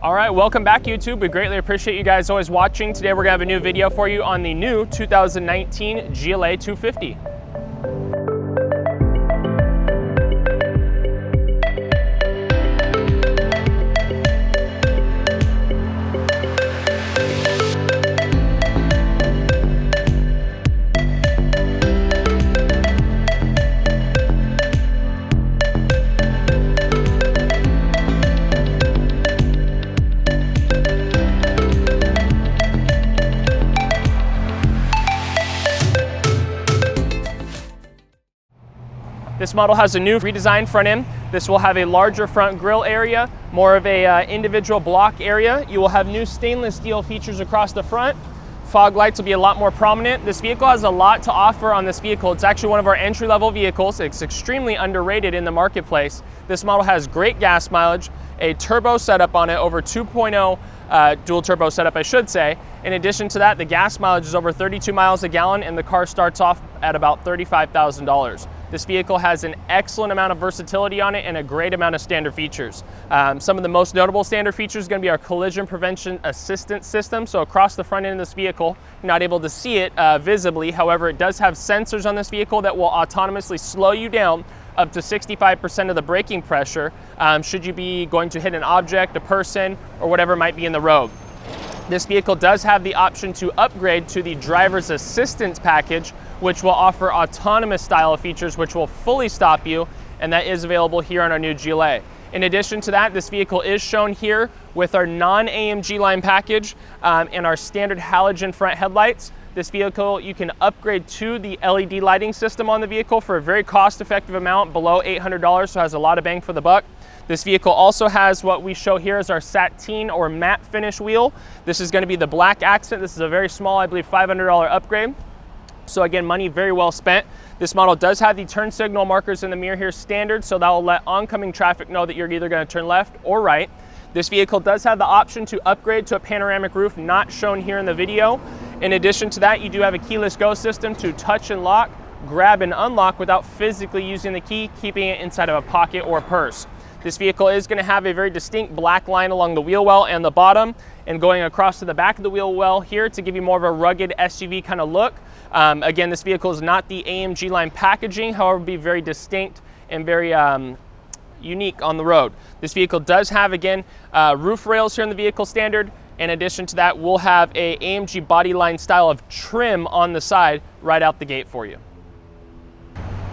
All right, welcome back YouTube. We greatly appreciate you guys always watching. Today we're gonna have a new video for you on the new 2019 GLA 250. This model has a new redesigned front end. This will have a larger front grille area, more of a individual block area. You will have new stainless steel features across the front. Fog lights will be a lot more prominent. This vehicle has a lot to offer on this vehicle. It's actually one of our entry-level vehicles. It's extremely underrated in the marketplace. This model has great gas mileage, a turbo setup on it, over 2.0 dual turbo setup, I should say. In addition to that, the gas mileage is over 32 miles a gallon and the car starts off at about $35,000. This vehicle has an excellent amount of versatility on it and a great amount of standard features. Some of the most notable standard features is going to be our collision prevention assistance system. So across the front end of this vehicle, you're not able to see it visibly. However, it does have sensors on this vehicle that will autonomously slow you down up to 65% of the braking pressure should you be going to hit an object, a person, or whatever might be in the road. This vehicle does have the option to upgrade to the driver's assistance package, which will offer autonomous style of features which will fully stop you, and that is available here on our new GLA. In addition to that, this vehicle is shown here with our non-AMG line package and our standard halogen front headlights. This vehicle, you can upgrade to the LED lighting system on the vehicle for a very cost-effective amount, below $800, so has a lot of bang for the buck. This vehicle also has what we show here as our sateen or matte finish wheel. This is going to be the black accent. This is a very small, I believe, $500 upgrade. So again, money very well spent. This model does have the turn signal markers in the mirror here standard, so that will let oncoming traffic know that you're either going to turn left or right. This vehicle does have the option to upgrade to a panoramic roof, not shown here in the video. In addition to that, you do have a keyless go system to touch and lock, grab and unlock without physically using the key, keeping it inside of a pocket or purse. This vehicle is going to have a very distinct black line along the wheel well and the bottom, and going across to the back of the wheel well here to give you more of a rugged SUV kind of look. Again, this vehicle is not the AMG line packaging, however, be very distinct and very unique on the road. This vehicle does have, again, roof rails here in the vehicle standard. In addition to that, we'll have a AMG body line style of trim on the side right out the gate for you.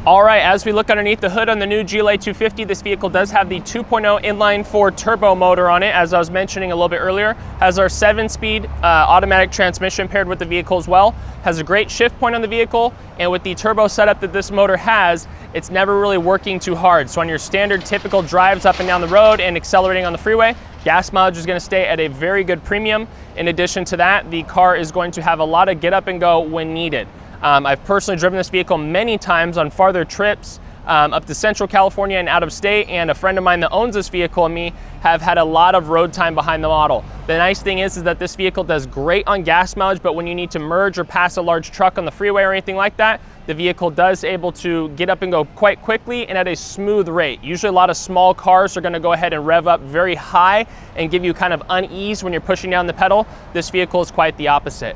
All right, as we look underneath the hood on the new GLA 250, this vehicle does have the 2.0 inline-4 turbo motor on it, as I was mentioning a little bit earlier. Has our 7-speed automatic transmission paired with the vehicle as well. Has a great shift point on the vehicle, and with the turbo setup that this motor has, it's never really working too hard. So on your standard typical drives up and down the road and accelerating on the freeway, gas mileage is going to stay at a very good premium. In addition to that, the car is going to have a lot of get up and go when needed. I've personally driven this vehicle many times on farther trips up to Central California and out of state, and a friend of mine that owns this vehicle and me have had a lot of road time behind the model. The nice thing is that this vehicle does great on gas mileage, but when you need to merge or pass a large truck on the freeway or anything like that, the vehicle does able to get up and go quite quickly and at a smooth rate. Usually a lot of small cars are going to go ahead and rev up very high and give you kind of unease when you're pushing down the pedal. This vehicle is quite the opposite.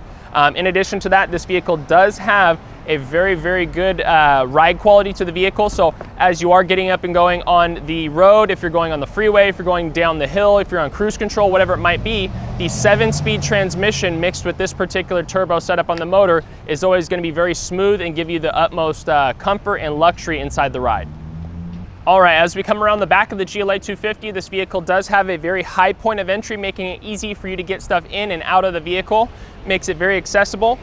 In addition to that, this vehicle does have a very, very good ride quality to the vehicle. So as you are getting up and going on the road, if you're going on the freeway, if you're going down the hill, if you're on cruise control, whatever it might be, the 7-speed transmission mixed with this particular turbo setup on the motor is always going to be very smooth and give you the utmost comfort and luxury inside the ride. All right, as we come around the back of the GLA 250, this vehicle does have a very high point of entry, making it easy for you to get stuff in and out of the vehicle. Makes it very accessible.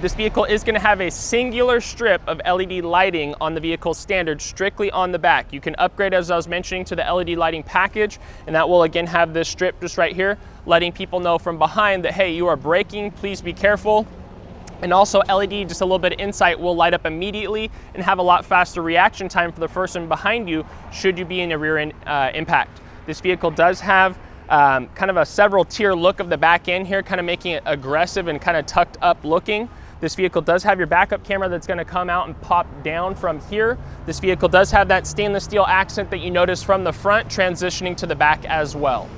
This vehicle is going to have a singular strip of LED lighting on the vehicle standard, strictly on the back. You can upgrade, as I was mentioning, to the LED lighting package, and that will again have this strip just right here, letting people know from behind that, hey, you are braking, please be careful. And also LED, just a little bit of insight, will light up immediately and have a lot faster reaction time for the person behind you should you be in a rear end impact. This vehicle does have kind of a several tier look of the back end here, kind of making it aggressive and kind of tucked up looking. This vehicle does have your backup camera that's going to come out and pop down from here. This vehicle does have that stainless steel accent that you notice from the front transitioning to the back as well.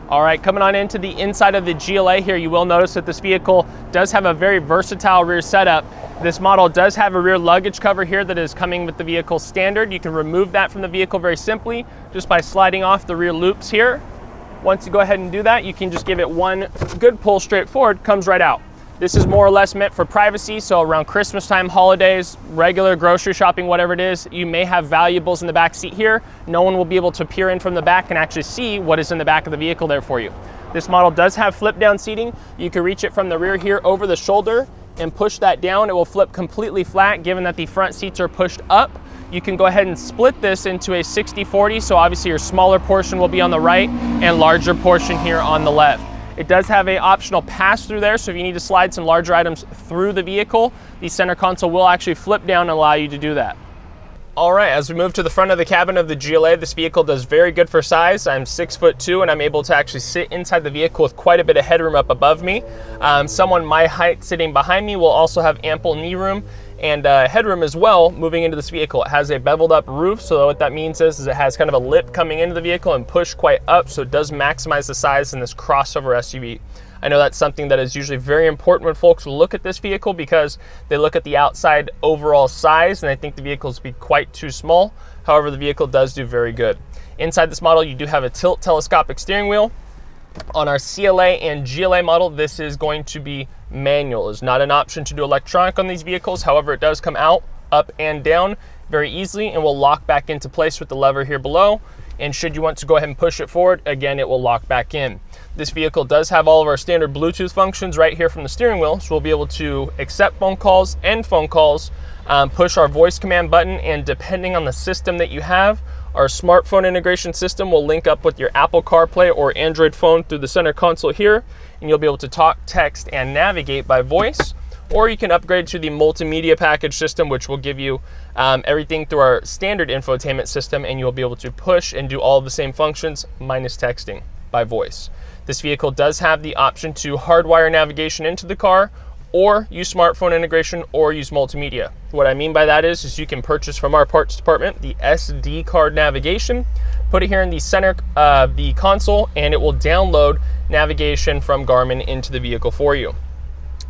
All right, coming on into the inside of the GLA here, you will notice that this vehicle does have a very versatile rear setup. This model does have a rear luggage cover here that is coming with the vehicle standard. You can remove that from the vehicle very simply just by sliding off the rear loops here. Once you go ahead and do that, you can just give it one good pull straight forward, comes right out. This is more or less meant for privacy, so around Christmas time, holidays, regular grocery shopping, whatever it is, you may have valuables in the back seat here. No one will be able to peer in from the back and actually see what is in the back of the vehicle there for you. This model does have flip down seating. You can reach it from the rear here over the shoulder and push that down. It will flip completely flat given that the front seats are pushed up. You can go ahead and split this into a 60-40, so obviously your smaller portion will be on the right and larger portion here on the left. It does have an optional pass-through there, so if you need to slide some larger items through the vehicle, the center console will actually flip down and allow you to do that. All right, as we move to the front of the cabin of the GLA, this vehicle does very good for size. I'm 6'2", and I'm able to actually sit inside the vehicle with quite a bit of headroom up above me. Someone my height sitting behind me will also have ample knee room and headroom as well moving into this vehicle. It has a beveled up roof, so what that means is it has kind of a lip coming into the vehicle and push quite up, so it does maximize the size in this crossover SUV. I know that's something that is usually very important when folks look at this vehicle because they look at the outside overall size and they think the vehicles be quite too small. However, the vehicle does do very good. Inside this model, you do have a tilt telescopic steering wheel. On our CLA and GLA model, this is going to be manual. It's not an option to do electronic on these vehicles. However, it does come out, up and down very easily and will lock back into place with the lever here below. And should you want to go ahead and push it forward, again, it will lock back in. This vehicle does have all of our standard Bluetooth functions right here from the steering wheel, so we'll be able to accept phone calls, end phone calls, push our voice command button, and depending on the system that you have, our smartphone integration system will link up with your Apple CarPlay or Android phone through the center console here, and you'll be able to talk, text, and navigate by voice. Or you can upgrade to the multimedia package system, which will give you everything through our standard infotainment system, and you'll be able to push and do all of the same functions minus texting by voice. This vehicle does have the option to hardwire navigation into the car, or use smartphone integration, or use multimedia. What I mean by that is you can purchase from our parts department the SD card navigation, put it here in the center of the console, and it will download navigation from Garmin into the vehicle for you.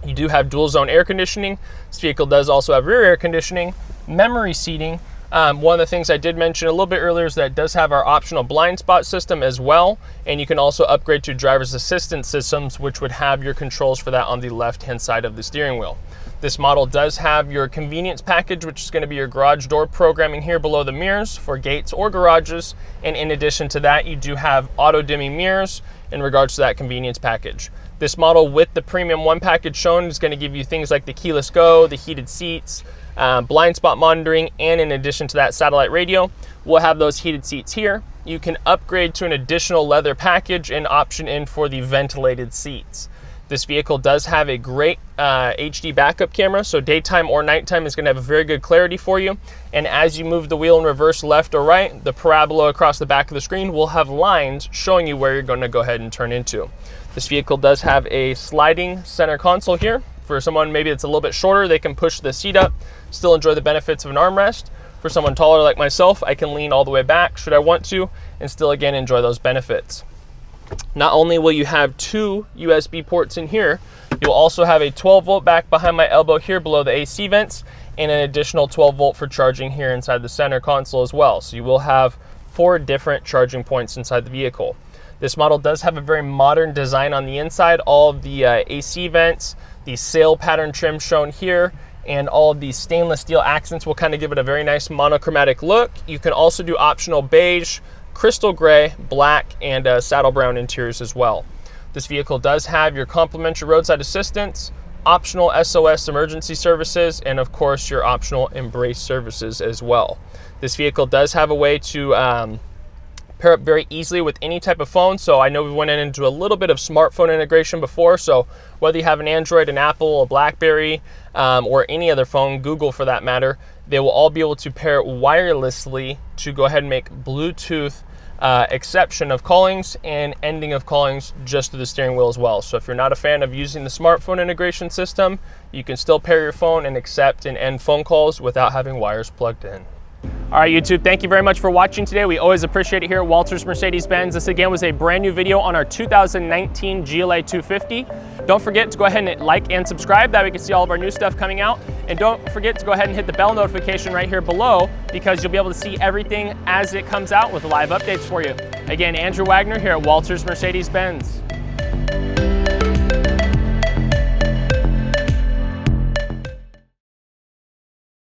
You do have dual zone air conditioning. This vehicle does also have rear air conditioning, memory seating. One of the things I did mention a little bit earlier is that it does have our optional blind spot system as well, and you can also upgrade to driver's assistance systems, which would have your controls for that on the left-hand side of the steering wheel. This model does have your convenience package, which is going to be your garage door programming here below the mirrors for gates or garages, and in addition to that, you do have auto-dimming mirrors in regards to that convenience package. This model with the Premium 1 package shown is going to give you things like the keyless go, the heated seats, blind spot monitoring, and in addition to that, satellite radio. We'll have those heated seats here. You can upgrade to an additional leather package and option in for the ventilated seats. This vehicle does have a great HD backup camera, so daytime or nighttime is going to have a very good clarity for you. And as you move the wheel in reverse left or right, the parabola across the back of the screen will have lines showing you where you're going to go ahead and turn into. This vehicle does have a sliding center console here. For someone maybe it's a little bit shorter, they can push the seat up, still enjoy the benefits of an armrest. For someone taller like myself, I can lean all the way back should I want to, and still again enjoy those benefits. Not only will you have 2 USB ports in here, you'll also have a 12-volt back behind my elbow here below the AC vents, and an additional 12-volt for charging here inside the center console as well. So you will have 4 different charging points inside the vehicle. This model does have a very modern design on the inside. All of the AC vents, the sail pattern trim shown here, and all of these stainless steel accents will kind of give it a very nice monochromatic look. You can also do optional beige, crystal gray, black, and saddle brown interiors as well. This vehicle does have your complimentary roadside assistance, optional SOS emergency services, and of course your optional Embrace services as well. This vehicle does have a way to pair up very easily with any type of phone. So I know we went into a little bit of smartphone integration before. So whether you have an Android, an Apple, a BlackBerry, or any other phone, Google for that matter, they will all be able to pair wirelessly to go ahead and make Bluetooth exception of callings and ending of callings just through the steering wheel as well. So if you're not a fan of using the smartphone integration system, you can still pair your phone and accept and end phone calls without having wires plugged in. All right, YouTube, thank you very much for watching today. We always appreciate it here at Walters Mercedes-Benz. This again was a brand new video on our 2019 GLA 250. Don't forget to go ahead and like and subscribe, that way you can see all of our new stuff coming out. And don't forget to go ahead and hit the bell notification right here below, because you'll be able to see everything as it comes out with live updates for you. Again, Andrew Wagner here at Walters Mercedes-Benz.